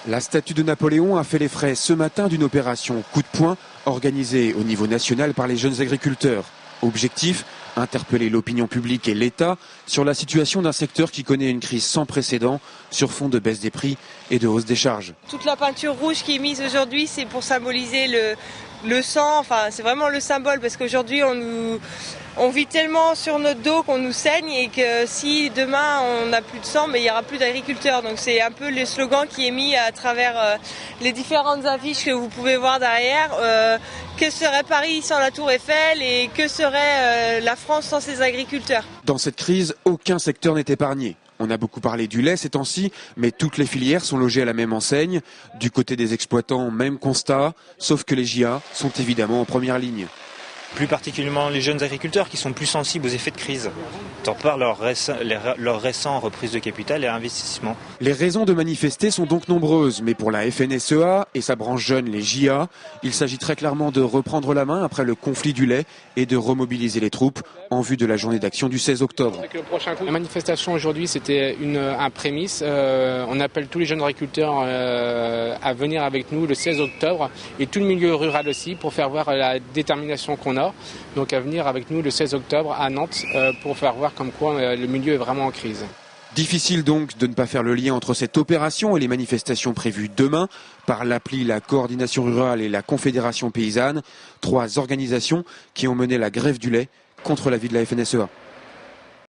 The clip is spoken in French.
La statue de Napoléon a fait les frais ce matin d'une opération coup de poing organisée au niveau national par les jeunes agriculteurs. Objectif, interpeller l'opinion publique et l'État sur la situation d'un secteur qui connaît une crise sans précédent sur fond de baisse des prix et de hausse des charges. Toute la peinture rouge qui est mise aujourd'hui, c'est pour symboliser le sang, enfin c'est vraiment le symbole parce qu'aujourd'hui on vit tellement sur notre dos qu'on nous saigne et que si demain on n'a plus de sang, mais il n'y aura plus d'agriculteurs. Donc c'est un peu le slogan qui est mis à travers les différentes affiches que vous pouvez voir derrière. Que serait Paris sans la Tour Eiffel et que serait la France sans ses agriculteurs? Dans cette crise, aucun secteur n'est épargné. On a beaucoup parlé du lait ces temps-ci, mais toutes les filières sont logées à la même enseigne. Du côté des exploitants, même constat, sauf que les JA sont évidemment en première ligne. Plus particulièrement les jeunes agriculteurs qui sont plus sensibles aux effets de crise, tant par leur récent reprise de capital et investissement. Les raisons de manifester sont donc nombreuses, mais pour la FNSEA et sa branche jeune, les JA, il s'agit très clairement de reprendre la main après le conflit du lait et de remobiliser les troupes en vue de la journée d'action du 16 octobre. La manifestation aujourd'hui, c'était un prémisse. On appelle tous les jeunes agriculteurs à venir avec nous le 16 octobre et tout le milieu rural aussi pour faire voir la détermination qu'on a. Donc à venir avec nous le 16 octobre à Nantes pour faire voir comme quoi le milieu est vraiment en crise. Difficile donc de ne pas faire le lien entre cette opération et les manifestations prévues demain par l'appli, la Coordination rurale et la Confédération paysanne, 3 organisations qui ont mené la grève du lait contre l'avis de la FNSEA.